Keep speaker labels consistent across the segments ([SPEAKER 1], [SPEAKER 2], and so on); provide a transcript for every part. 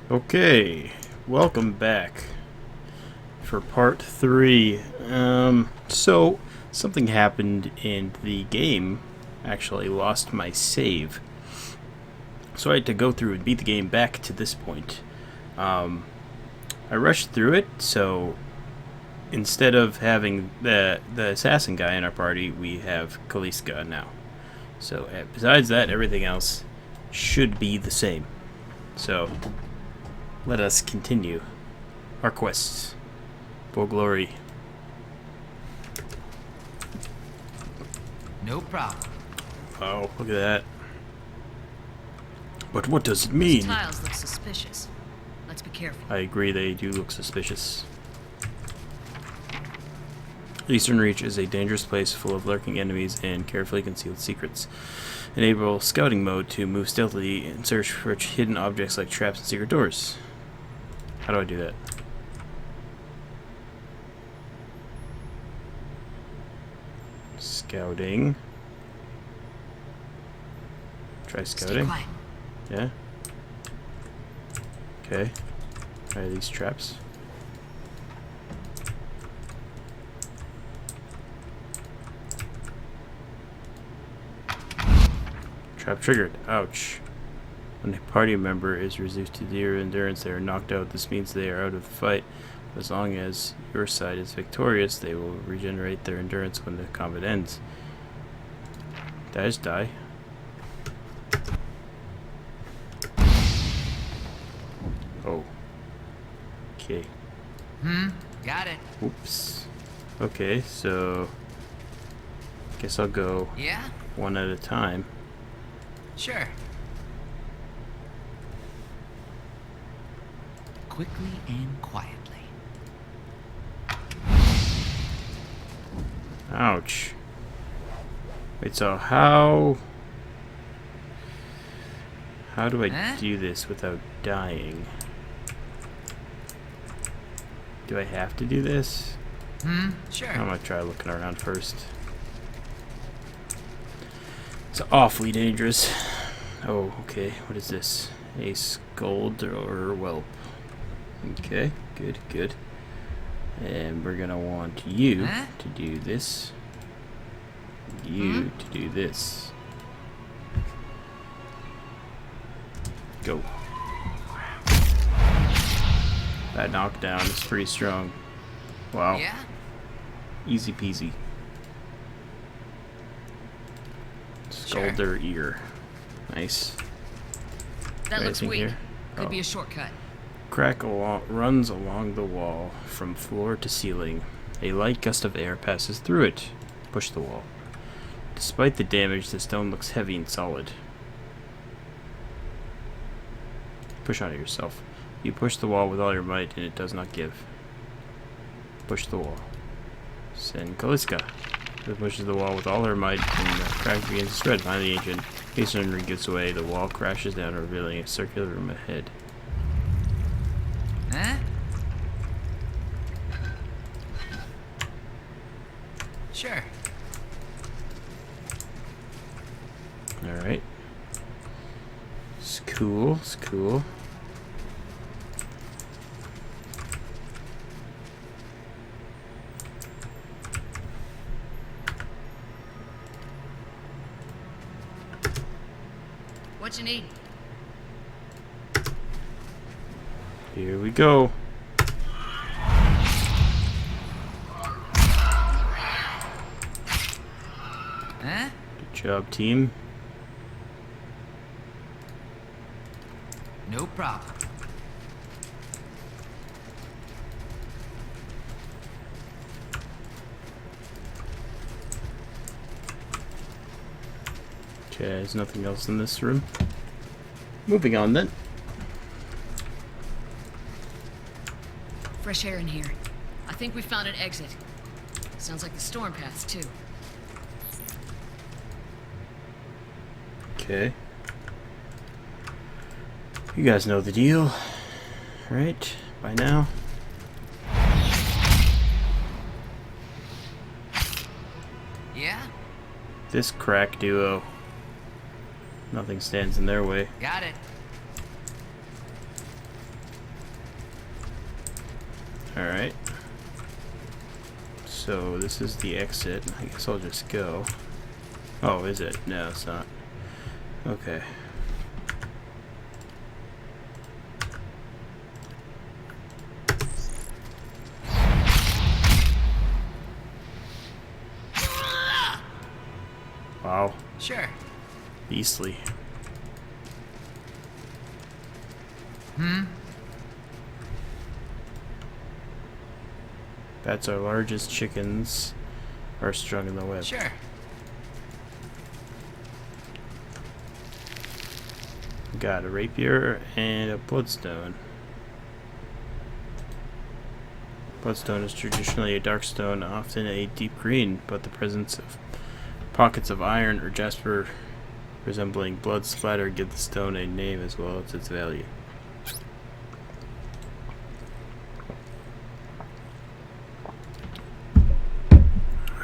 [SPEAKER 1] Okay, welcome back for part 3. So something happened in the game. Actually lost my save. So I had to go through and beat the game back to this point. I rushed through it, so instead of having the assassin guy in our party, we have Kaliska now. So besides that, everything else should be the same. So let us continue our quests for glory.
[SPEAKER 2] No problem.
[SPEAKER 1] Oh, look at that. But what does it
[SPEAKER 3] Those
[SPEAKER 1] mean?
[SPEAKER 3] tiles look suspicious. Let's be careful.
[SPEAKER 1] I agree, they do look suspicious. Eastern Reach is a dangerous place full of lurking enemies and carefully concealed secrets. Enable scouting mode to move stealthily and search for hidden objects like traps and secret doors. How do I do that? Scouting. Try
[SPEAKER 3] Stay
[SPEAKER 1] scouting.
[SPEAKER 3] quiet.
[SPEAKER 1] Yeah. Okay. Try these traps. Trap triggered. Ouch. When a party member is reduced to 0 endurance, they are knocked out. This means they are out of the fight. As long as your side is victorious, they will regenerate their endurance when the combat ends. Did I just die? Oh. Okay.
[SPEAKER 2] Got it.
[SPEAKER 1] Oops. Okay, so guess I'll go
[SPEAKER 2] Yeah?
[SPEAKER 1] one at a time.
[SPEAKER 2] Sure. Quickly and quietly.
[SPEAKER 1] Ouch. Wait, so how do I
[SPEAKER 2] Huh?
[SPEAKER 1] do this without dying? Do I have to do this?
[SPEAKER 2] Sure.
[SPEAKER 1] I'm gonna try looking around first. It's awfully dangerous. Oh, okay. What is this? A scold or whelp. Okay, good, good. And we're gonna want you
[SPEAKER 2] Huh?
[SPEAKER 1] to do this. You to do this. Go. That knockdown is pretty strong. Wow.
[SPEAKER 2] Yeah?
[SPEAKER 1] Easy peasy. Scald their ear. Nice.
[SPEAKER 3] That looks
[SPEAKER 1] Anything
[SPEAKER 3] weak.
[SPEAKER 1] here?
[SPEAKER 3] Could
[SPEAKER 1] Oh.
[SPEAKER 3] be a shortcut.
[SPEAKER 1] Crack runs along the wall from floor to ceiling. A light gust of air passes through it. Push the wall. Despite the damage, the stone looks heavy and solid. Push on it yourself. You push the wall with all your might and it does not give. Push the wall. Send Kaliska. Who pushes the wall with all her might and the crack begins to spread behind the ancient. Masonry gives way. The wall crashes down, revealing a circular room ahead.
[SPEAKER 2] Huh? Sure.
[SPEAKER 1] Alright. It's cool, it's cool.
[SPEAKER 3] What you need?
[SPEAKER 1] Here we go.
[SPEAKER 2] Huh?
[SPEAKER 1] Good job, team.
[SPEAKER 2] No problem.
[SPEAKER 1] Okay, there's nothing else in this room. Moving on then.
[SPEAKER 3] Fresh air in here. I think we found an exit. Sounds like the storm paths, too.
[SPEAKER 1] Okay. You guys know the deal, right? By now.
[SPEAKER 2] Yeah?
[SPEAKER 1] This crack duo. Nothing stands in their way.
[SPEAKER 2] Got it.
[SPEAKER 1] Alright. So this is the exit. I guess I'll just go. Oh, is it? No, it's not. Okay. Wow.
[SPEAKER 2] Sure.
[SPEAKER 1] Beastly. Bats are largest chickens are strung in the web.
[SPEAKER 2] Sure.
[SPEAKER 1] Got a rapier and a bloodstone. Bloodstone is traditionally a dark stone, often a deep green, but the presence of pockets of iron or jasper resembling blood splatter give the stone a name as well as its value.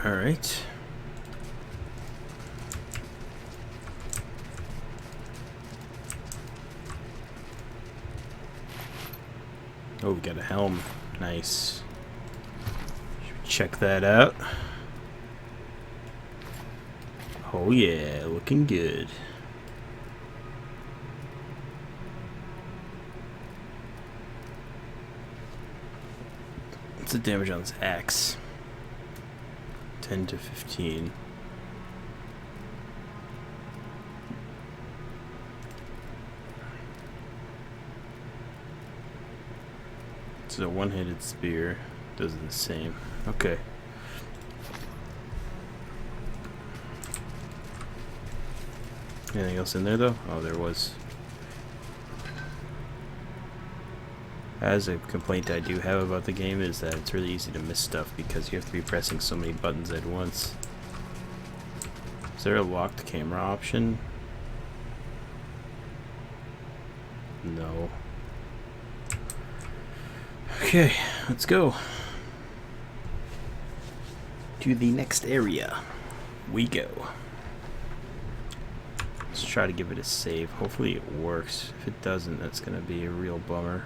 [SPEAKER 1] Alright. Oh, we got a helm. Nice. Should we check that out? Oh yeah, looking good. What's the damage on this axe? 10 to 15. It's a one-handed spear. Does the same. Okay. Anything else in there though? Oh, there was. As a complaint I do have about the game is that it's really easy to miss stuff because you have to be pressing so many buttons at once. Is there a locked camera option? No. Okay, let's go. To the next area we go. Let's try to give it a save. Hopefully it works. If it doesn't, that's gonna be a real bummer.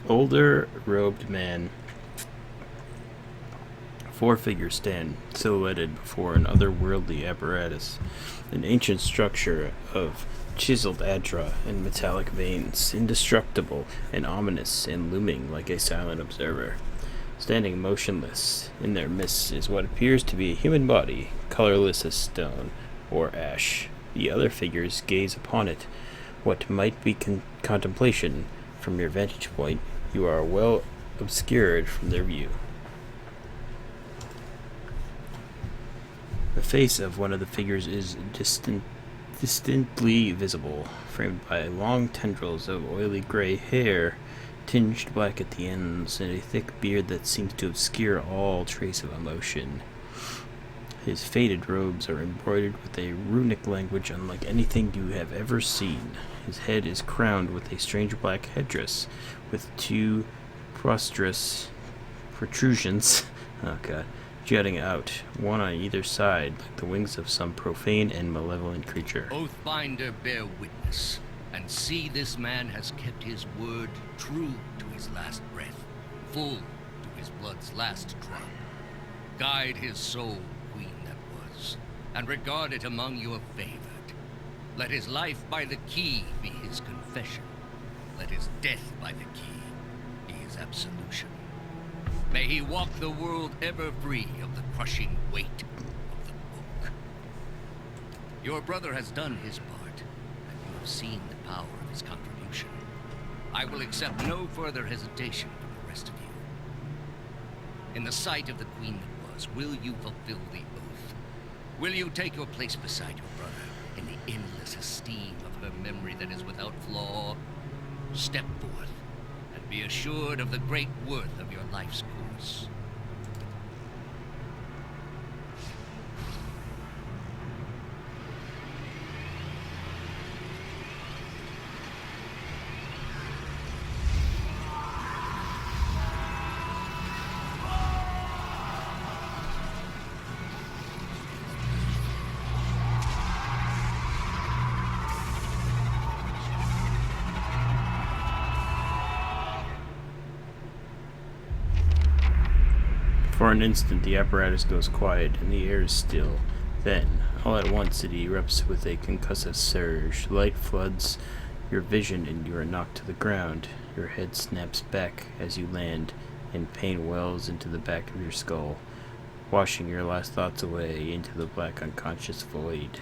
[SPEAKER 1] Older robed man. Four figures stand silhouetted before an otherworldly apparatus, an ancient structure of chiseled adra and metallic veins, indestructible and ominous and looming like a silent observer. Standing motionless in their midst is what appears to be a human body, colorless as stone or ash. The other figures gaze upon it. What might be contemplation from your vantage point, you are well obscured from their view. The face of one of the figures is distinctly visible, framed by long tendrils of oily gray hair, tinged black at the ends, and a thick beard that seems to obscure all trace of emotion. His faded robes are embroidered with a runic language unlike anything you have ever seen. His head is crowned with a strange black headdress, with two prostrous protrusions jutting out, one on either side, like the wings of some profane and malevolent creature.
[SPEAKER 4] Oathbinder, bear witness, and see this man has kept his word true to his last breath, full to his blood's last drop. Guide his soul, queen that was, and regard it among your favored. Let his life by the key be his confession. Let his death by the key be his absolution. May he walk the world ever free of the crushing weight of the book. Your brother has done his part, and you have seen the power of his contribution. I will accept no further hesitation from the rest of you. In the sight of the queen that was, will you fulfill the oath? Will you take your place beside your brother in the endless esteem of her memory that is without flaw? Step forth, and be assured of the great worth of your life's course.
[SPEAKER 1] For an instant, the apparatus goes quiet and the air is still. Then, all at once, it erupts with a concussive surge. Light floods your vision and you are knocked to the ground. Your head snaps back as you land, and pain wells into the back of your skull, washing your last thoughts away into the black unconscious void.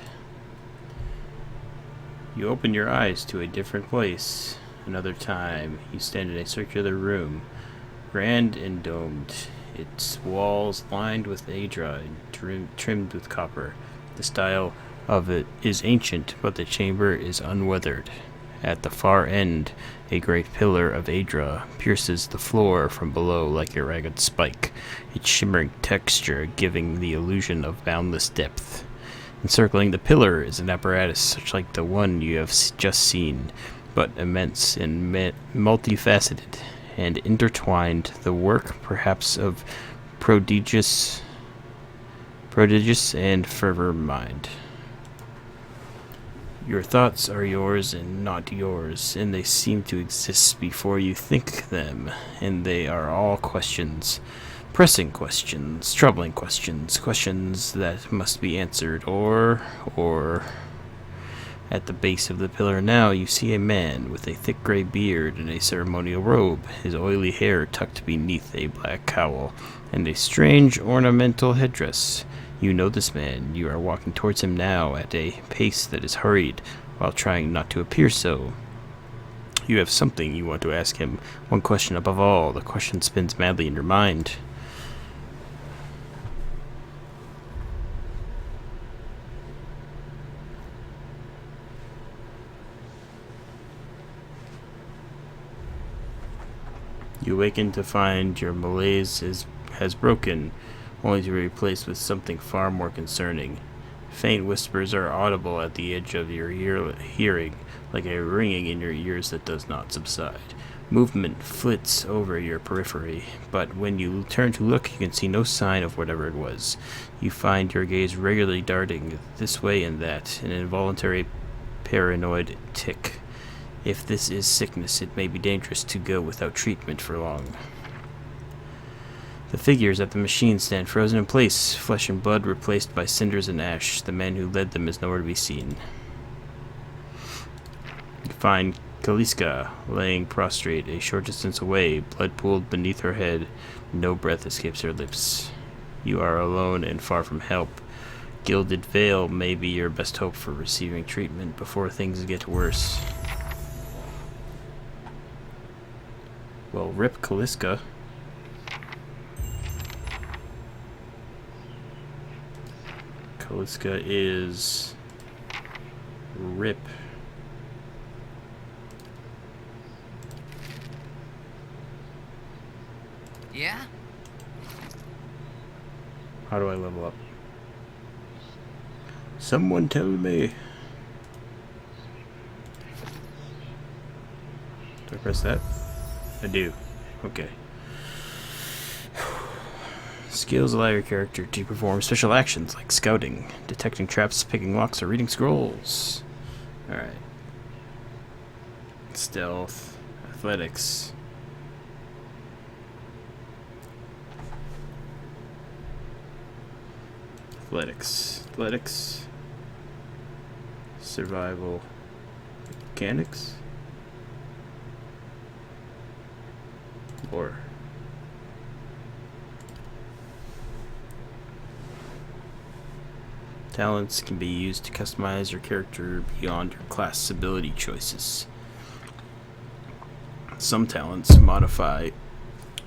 [SPEAKER 1] You open your eyes to a different place. Another time, you stand in a circular room, grand and domed, its walls lined with Adra and trimmed with copper. The style of it is ancient, but the chamber is unweathered. At the far end, a great pillar of Adra pierces the floor from below like a ragged spike, its shimmering texture giving the illusion of boundless depth. Encircling the pillar is an apparatus such like the one you have just seen, but immense and multifaceted and intertwined, the work perhaps of prodigious and fervor mind. Your thoughts are yours and not yours, and they seem to exist before you think them, and they are all questions. Pressing questions, troubling questions, questions that must be answered, or... At the base of the pillar now you see a man with a thick gray beard and a ceremonial robe, his oily hair tucked beneath a black cowl, and a strange ornamental headdress. You know this man. You are walking towards him now at a pace that is hurried, while trying not to appear so. You have something you want to ask him, one question above all. The question spins madly in your mind. You awaken to find your malaise has broken, only to be replaced with something far more concerning. Faint whispers are audible at the edge of your hearing, like a ringing in your ears that does not subside. Movement flits over your periphery, but when you turn to look, you can see no sign of whatever it was. You find your gaze regularly darting this way and that, an involuntary paranoid tick. If this is sickness, it may be dangerous to go without treatment for long. The figures at the machine stand frozen in place, flesh and blood replaced by cinders and ash. The man who led them is nowhere to be seen. You find Kaliska laying prostrate a short distance away, blood pooled beneath her head. No breath escapes her lips. You are alone and far from help. Gilded Veil may be your best hope for receiving treatment before things get worse. Well, rip Kaliska. Kaliska is rip.
[SPEAKER 2] Yeah?
[SPEAKER 1] How do I level up? Someone tell me. Do I press that? I do. Okay. Skills allow your character to perform special actions like scouting, detecting traps, picking locks, or reading scrolls. Alright. Stealth. Athletics. Athletics. Survival. Mechanics. Or talents can be used to customize your character beyond your class ability choices. Some talents modify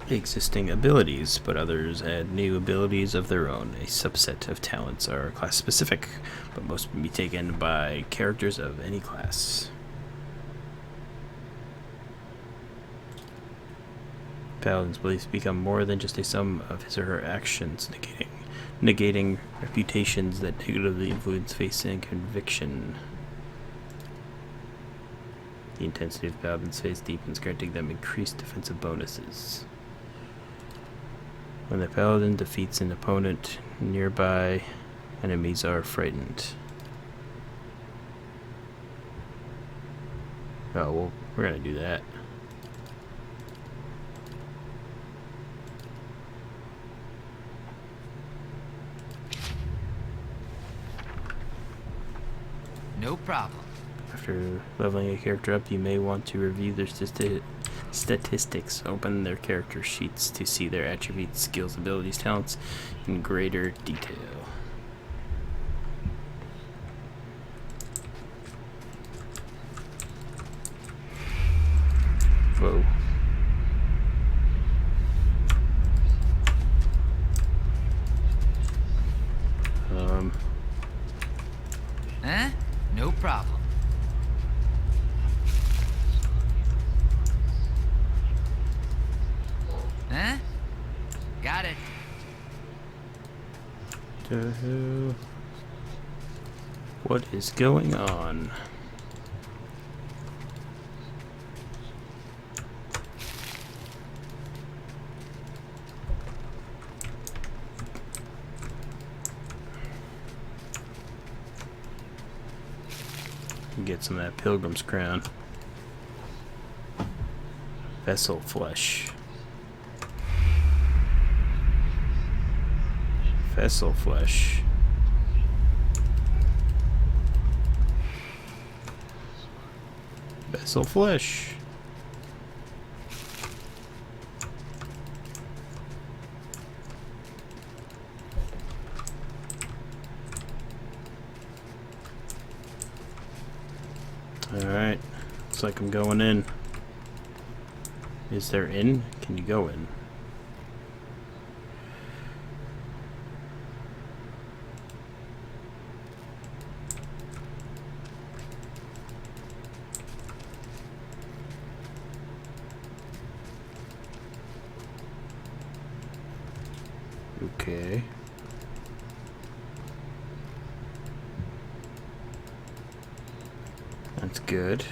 [SPEAKER 1] existing abilities, but others add new abilities of their own. A subset of talents are class specific, but most can be taken by characters of any class. Paladin's beliefs become more than just a sum of his or her actions, negating reputations that negatively influence faith and conviction. The intensity of Paladin's faith deepens, granting them increased defensive bonuses. When the Paladin defeats an opponent, nearby enemies are frightened. Oh, well, we're gonna do that.
[SPEAKER 2] no problem.
[SPEAKER 1] After leveling a character up, you may want to review their statistics. Open their character sheets to see their attributes, skills, abilities, talents in greater detail. Whoa.
[SPEAKER 2] Huh? No problem. Huh? Got it.
[SPEAKER 1] The hell? What is going on? Get some of that pilgrim's crown. Vessel flesh. Vessel flesh. Vessel flesh. Alright, looks like I'm going in. Is there in? Can you go in? Okay. That's good.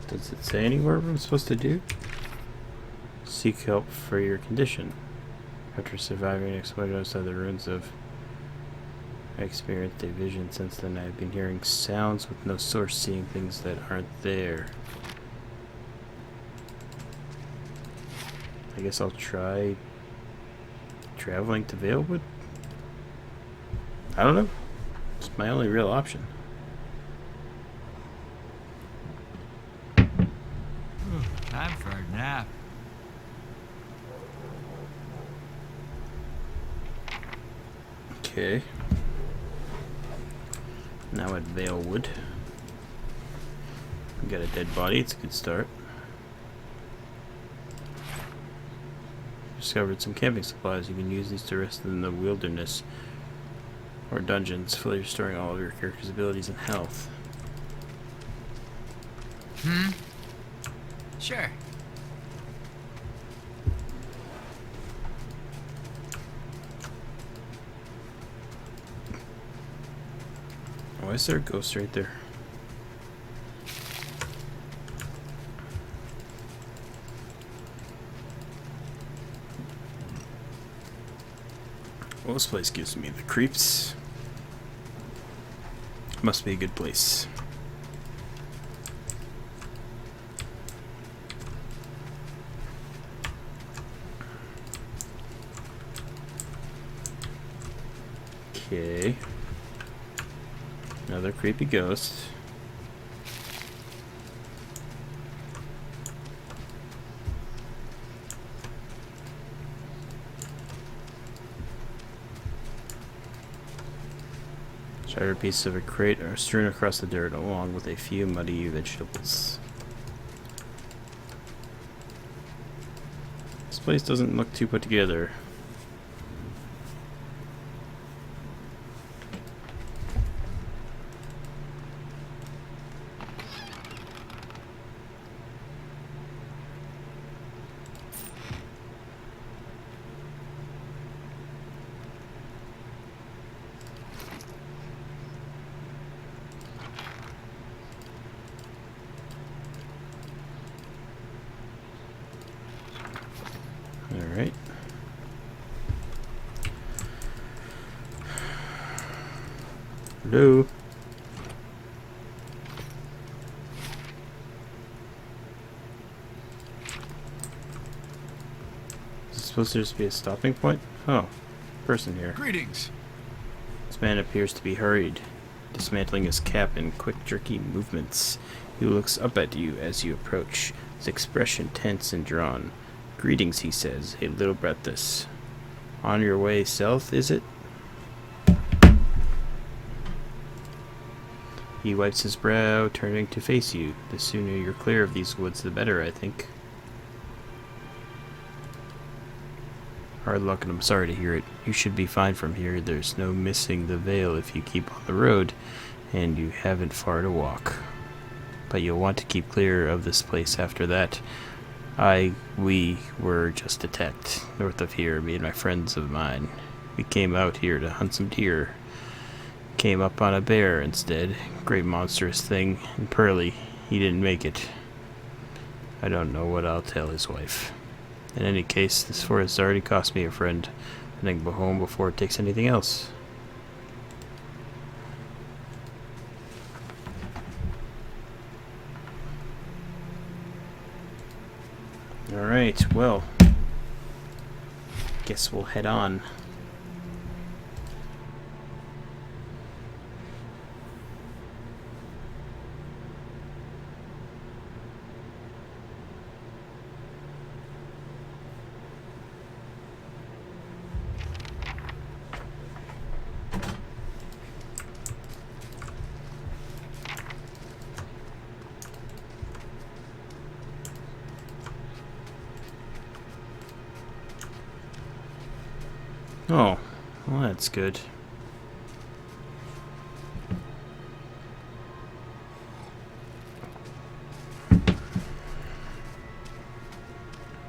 [SPEAKER 1] Does it say anywhere what I'm supposed to do? Seek help for your condition. After surviving an explosion outside the ruins of... I experienced a vision. Since then I've been hearing sounds with no source, seeing things that aren't there. I guess I'll try traveling to Valewood? I don't know. It's my only real option.
[SPEAKER 2] Time for a nap.
[SPEAKER 1] Okay. Now at Valewood. We got a dead body, it's a good start. Discovered some camping supplies. You can use these to rest in the wilderness or dungeons, fully restoring all of your character's abilities and health.
[SPEAKER 2] Sure.
[SPEAKER 1] Why is there a ghost right there? Well, this place gives me the creeps. Must be a good place. Okay. Another creepy ghost. Shattered pieces of a crate are strewn across the dirt along with a few muddy vegetables. This place doesn't look too put together. Alright. Hello? Is it supposed to just be a stopping point? Oh, person here.
[SPEAKER 5] Greetings.
[SPEAKER 1] This man appears to be hurried, dismantling his cap in quick, jerky movements. He looks up at you as you approach, his expression tense and drawn. Greetings, he says, a little breathless. On your way south, is it? He wipes his brow, turning to face you. The sooner you're clear of these woods, the better, I think. Hard luck, and I'm sorry to hear it. You should be fine from here. There's no missing the Vale if you keep on the road, and you haven't far to walk. But you'll want to keep clear of this place after that. We were just attacked north of here, me and my friends of mine. We came out here to hunt some deer. Came up on a bear instead. Great monstrous thing. And Pearly, he didn't make it. I don't know what I'll tell his wife. In any case, this forest already cost me a friend. I think go home before it takes anything else. Alright, well, guess we'll head on. Oh, well, that's good.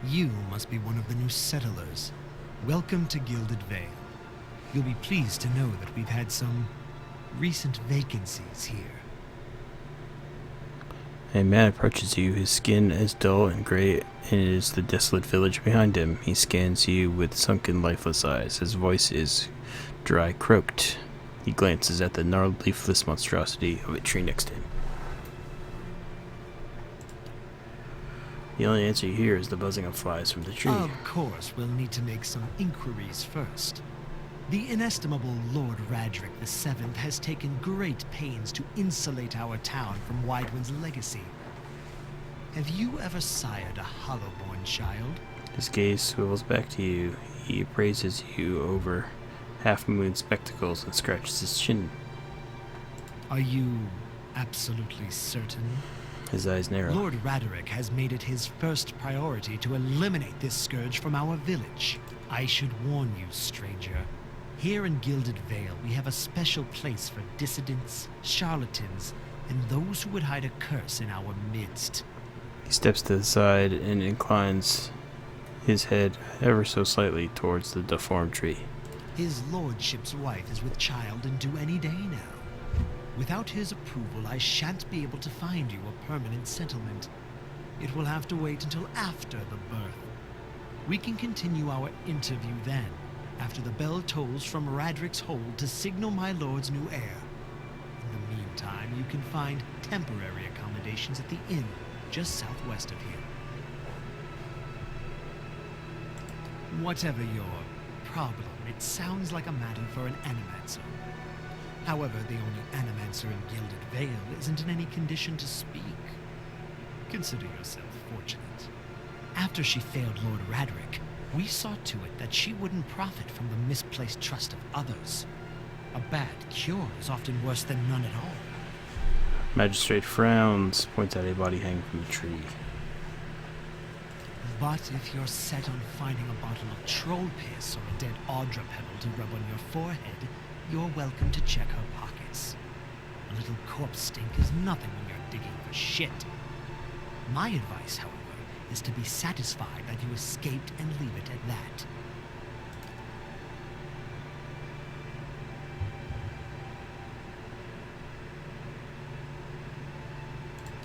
[SPEAKER 5] You must be one of the new settlers. Welcome to Gilded Vale. You'll be pleased to know that we've had some recent vacancies here.
[SPEAKER 1] A man approaches you. His skin is dull and gray, and it is the desolate village behind him. He scans you with sunken, lifeless eyes. His voice is dry, croaked. He glances at the gnarled, leafless monstrosity of a tree next to him. The only answer you hear is the buzzing of flies from the tree.
[SPEAKER 5] Of course, we'll need to make some inquiries first. The inestimable Lord Radric VII has taken great pains to insulate our town from Widewind's legacy. Have you ever sired a Hollowborn child?
[SPEAKER 1] His gaze swivels back to you. He appraises you over half-moon spectacles and scratches his chin.
[SPEAKER 5] Are you absolutely certain?
[SPEAKER 1] His eyes narrow.
[SPEAKER 5] Lord Raderick has made it his first priority to eliminate this scourge from our village. I should warn you, stranger. Here in Gilded Vale, we have a special place for dissidents, charlatans, and those who would hide a curse in our midst.
[SPEAKER 1] He steps to the side and inclines his head ever so slightly towards the deformed tree.
[SPEAKER 5] His lordship's wife is with child and due any day now. Without his approval, I shan't be able to find you a permanent settlement. It will have to wait until after the birth. We can continue our interview then, after the bell tolls from Radric's hold to signal my lord's new heir. In the meantime, you can find temporary accommodations at the inn just southwest of here. Whatever your problem, it sounds like a matter for an animancer. However, the only animancer in Gilded Vale isn't in any condition to speak. Consider yourself fortunate. After she failed Lord Radric, we saw to it that she wouldn't profit from the misplaced trust of others. A bad cure is often worse than none at all.
[SPEAKER 1] Magistrate frowns, points at a body hanging from the tree.
[SPEAKER 5] But if you're set on finding a bottle of troll piss or a dead Audra pebble to rub on your forehead, you're welcome to check her pockets. A little corpse stink is nothing when you're digging for shit. My advice, however, is to be satisfied that you escaped and leave it at that.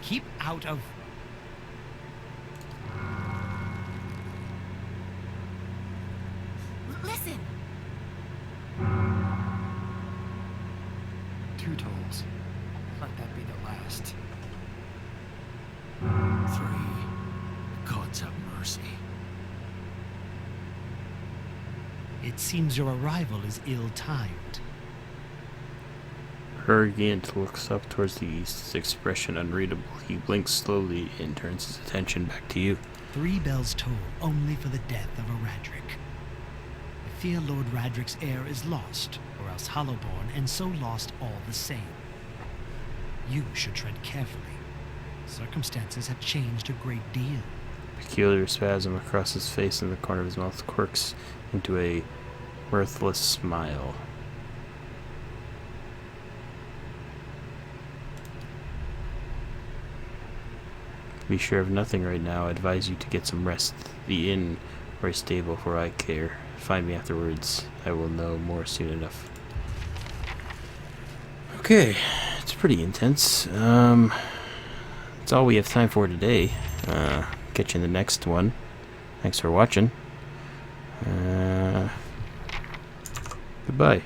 [SPEAKER 5] Keep out of...
[SPEAKER 6] Listen.
[SPEAKER 5] 2 tolls. Let that be the last. 3. Gods have mercy. It seems your arrival is ill-timed.
[SPEAKER 1] Hergant looks up towards the east, his expression unreadable. He blinks slowly and turns his attention back to you.
[SPEAKER 5] 3 bells toll only for the death of a Radric. I fear Lord Radric's heir is lost, or else Hollowborn, and so lost all the same. You should tread carefully. Circumstances have changed a great deal.
[SPEAKER 1] Peculiar spasm across his face and the corner of his mouth quirks into a mirthless smile. Be sure of nothing right now. I advise you to get some rest. The inn or a stable for I care. Find me afterwards. I will know more soon enough. Okay, it's pretty intense. That's all we have time for today. Catch you in the next one. Thanks for watching. Goodbye.